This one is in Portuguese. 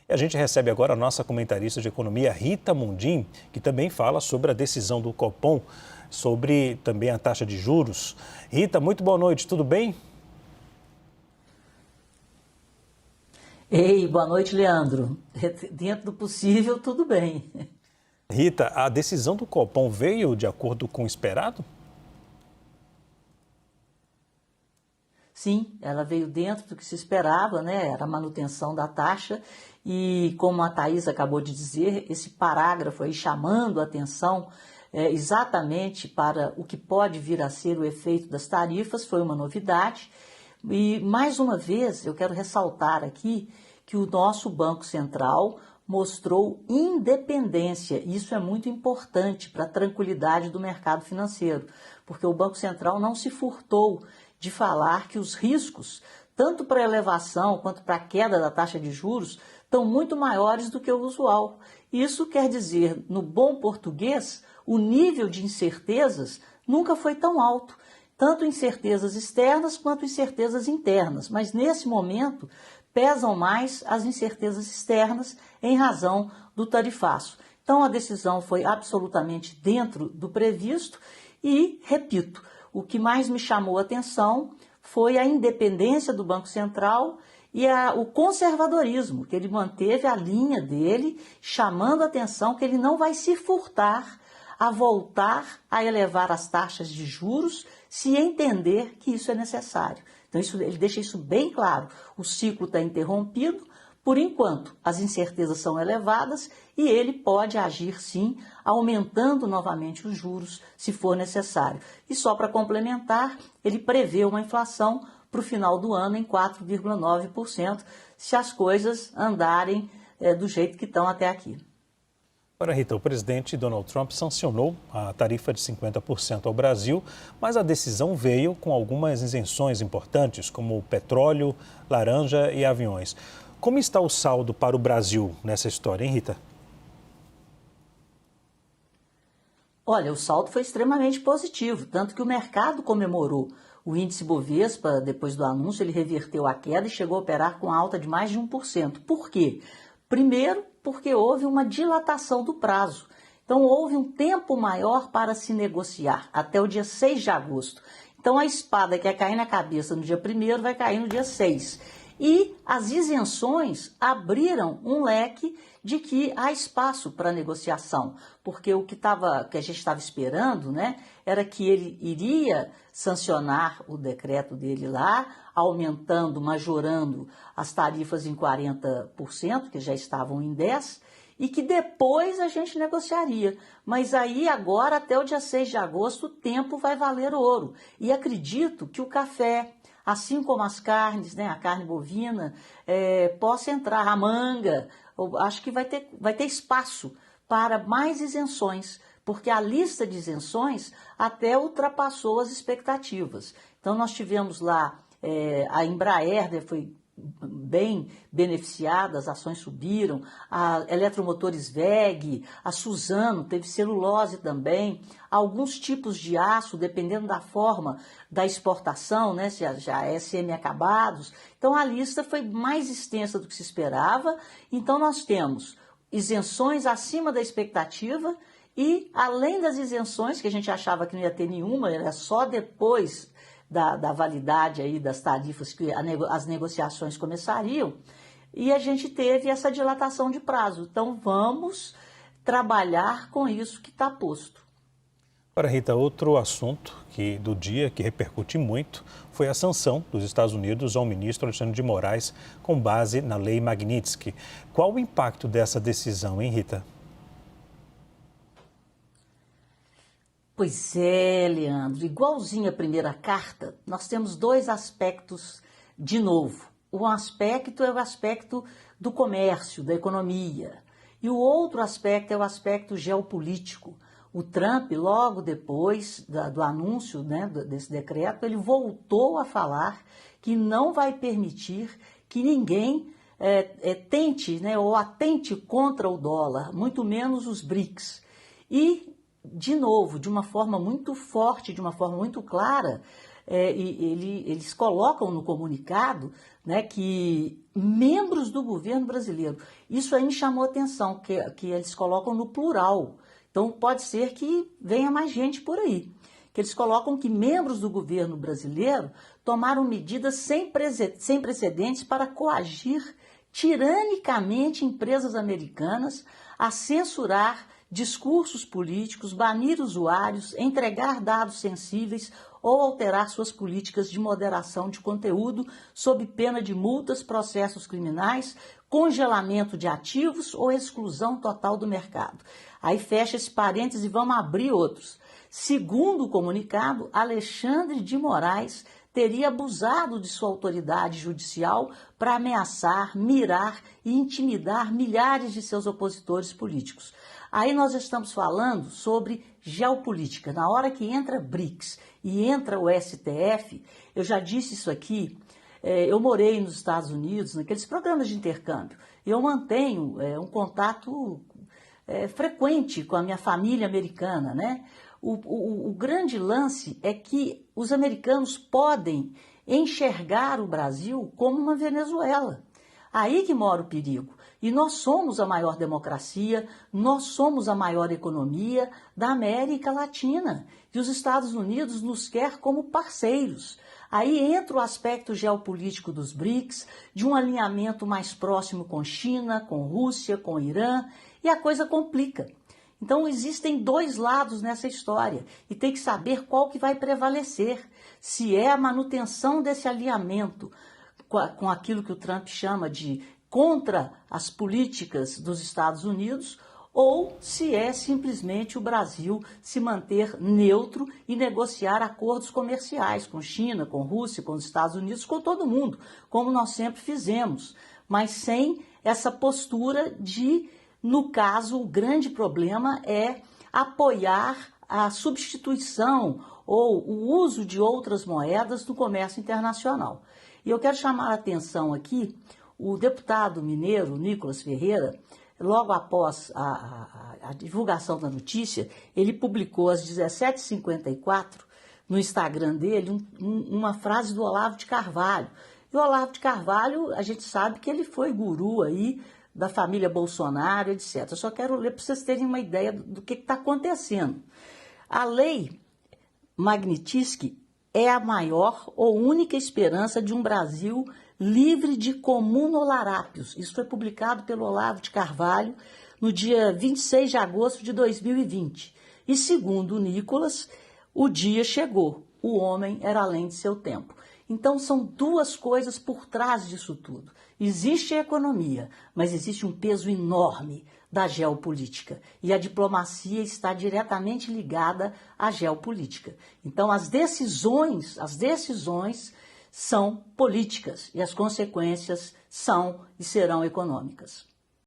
E a gente recebe agora a nossa comentarista de economia, Rita Mundim, que também fala sobre a decisão do Copom, sobre também a taxa de juros. Rita, muito boa noite, tudo bem? Ei, boa noite, Leandro. Dentro do possível, tudo bem. Rita, a decisão do Copom veio de acordo com o esperado? Sim, ela veio dentro do que se esperava, né? Era a manutenção da taxa e, como a Thaís acabou de dizer, esse parágrafo aí chamando a atenção exatamente para o que pode vir a ser o efeito das tarifas foi uma novidade. E, mais uma vez, eu quero ressaltar aqui que o nosso Banco Central mostrou independência. Isso é muito importante para a tranquilidade do mercado financeiro, porque o Banco Central não se furtou de falar que os riscos, tanto para a elevação quanto para a queda da taxa de juros, estão muito maiores do que o usual. Isso quer dizer, no bom português, o nível de incertezas nunca foi tão alto, tanto incertezas externas quanto incertezas internas, mas nesse momento pesam mais as incertezas externas em razão do tarifaço. Então a decisão foi absolutamente dentro do previsto e, repito, o que mais me chamou a atenção foi a independência do Banco Central e o conservadorismo, que ele manteve a linha dele, chamando a atenção que ele não vai se furtar a voltar a elevar as taxas de juros se entender que isso é necessário. Então ele deixa isso bem claro. O ciclo está interrompido, por enquanto as incertezas são elevadas e ele pode agir sim, aumentando novamente os juros se for necessário. E só para complementar, ele prevê uma inflação para o final do ano em 4,9%, se as coisas andarem do jeito que estão até aqui. Agora, Rita, o presidente Donald Trump sancionou a tarifa de 50% ao Brasil, mas a decisão veio com algumas isenções importantes, como petróleo, laranja e aviões. Como está o saldo para o Brasil nessa história, hein, Rita? Olha, o saldo foi extremamente positivo, tanto que o mercado comemorou. O índice Bovespa, depois do anúncio, ele reverteu a queda e chegou a operar com alta de mais de 1%. Por quê? Primeiro, porque houve uma dilatação do prazo. Então, houve um tempo maior para se negociar, até o dia 6 de agosto. Então, a espada que ia cair na cabeça no dia 1º vai cair no dia 6. E as isenções abriram um leque de que há espaço para negociação, porque o que a gente estava esperando, né, era que ele iria sancionar o decreto dele lá, aumentando, majorando as tarifas em 40%, que já estavam em 10%, e que depois a gente negociaria. Mas aí agora, até o dia 6 de agosto, o tempo vai valer ouro. E acredito que o café, assim como as carnes, né, a carne bovina, possa entrar, a manga, acho que vai ter espaço para mais isenções, porque a lista de isenções até ultrapassou as expectativas. Então nós tivemos lá, a Embraer, né, foi bem beneficiada, as ações subiram, a Eletromotores WEG, a Suzano, teve celulose também, alguns tipos de aço, dependendo da forma da exportação, né, se já é semi-acabados. Então a lista foi mais extensa do que se esperava, então nós temos isenções acima da expectativa e, além das isenções, que a gente achava que não ia ter nenhuma, era só depois da validade aí das tarifas que as negociações começariam, e a gente teve essa dilatação de prazo. Então, vamos trabalhar com isso que está posto. Agora, Rita, outro assunto do dia que repercute muito foi a sanção dos Estados Unidos ao ministro Alexandre de Moraes com base na Lei Magnitsky. Qual o impacto dessa decisão, hein, Rita? Pois é, Leandro, igualzinho a primeira carta, nós temos dois aspectos de novo. Um aspecto é o aspecto do comércio, da economia, e o outro aspecto é o aspecto geopolítico. O Trump, logo depois do anúncio, né, desse decreto, ele voltou a falar que não vai permitir que ninguém tente, né, ou atente contra o dólar, muito menos os BRICS. E de novo, de uma forma muito forte, de uma forma muito clara, eles colocam no comunicado, né, que membros do governo brasileiro, isso aí me chamou a atenção, que eles colocam no plural. Então pode ser que venha mais gente por aí. Que eles colocam que membros do governo brasileiro tomaram medidas sem precedentes para coagir tiranicamente empresas americanas a censurar discursos políticos, banir usuários, entregar dados sensíveis ou alterar suas políticas de moderação de conteúdo sob pena de multas, processos criminais, congelamento de ativos ou exclusão total do mercado. Aí fecha esse parênteses e vamos abrir outros. Segundo o comunicado, Alexandre de Moraes teria abusado de sua autoridade judicial para ameaçar, mirar e intimidar milhares de seus opositores políticos. Aí nós estamos falando sobre geopolítica. Na hora que entra BRICS e entra o STF, eu já disse isso aqui, eu morei nos Estados Unidos, naqueles programas de intercâmbio, e eu mantenho um contato frequente com a minha família americana, né? O grande lance é que os americanos podem enxergar o Brasil como uma Venezuela. Aí que mora o perigo. E nós somos a maior democracia, nós somos a maior economia da América Latina. E os Estados Unidos nos quer como parceiros. Aí entra o aspecto geopolítico dos BRICS, de um alinhamento mais próximo com China, com Rússia, com Irã, e a coisa complica. Então existem dois lados nessa história e tem que saber qual que vai prevalecer. Se é a manutenção desse alinhamento com aquilo que o Trump chama de contra as políticas dos Estados Unidos, ou se é simplesmente o Brasil se manter neutro e negociar acordos comerciais com China, com Rússia, com os Estados Unidos, com todo mundo, como nós sempre fizemos, mas sem essa postura de, no caso, o grande problema é apoiar a substituição ou o uso de outras moedas no comércio internacional. E eu quero chamar a atenção aqui, o deputado mineiro Nicolas Ferreira, logo após a divulgação da notícia, ele publicou às 17h54 no Instagram dele uma frase do Olavo de Carvalho. E o Olavo de Carvalho, a gente sabe que ele foi guru aí da família Bolsonaro, etc. Eu só quero ler para vocês terem uma ideia do que está acontecendo. A lei Magnitsky é a maior ou única esperança de um Brasil livre de comunolarápios. Isso foi publicado pelo Olavo de Carvalho no dia 26 de agosto de 2020. E segundo o Nicolas, o dia chegou. O homem era além de seu tempo. Então são duas coisas por trás disso tudo. Existe a economia, mas existe um peso enorme da geopolítica. E a diplomacia está diretamente ligada à geopolítica. Então as decisões são políticas e as consequências são e serão econômicas.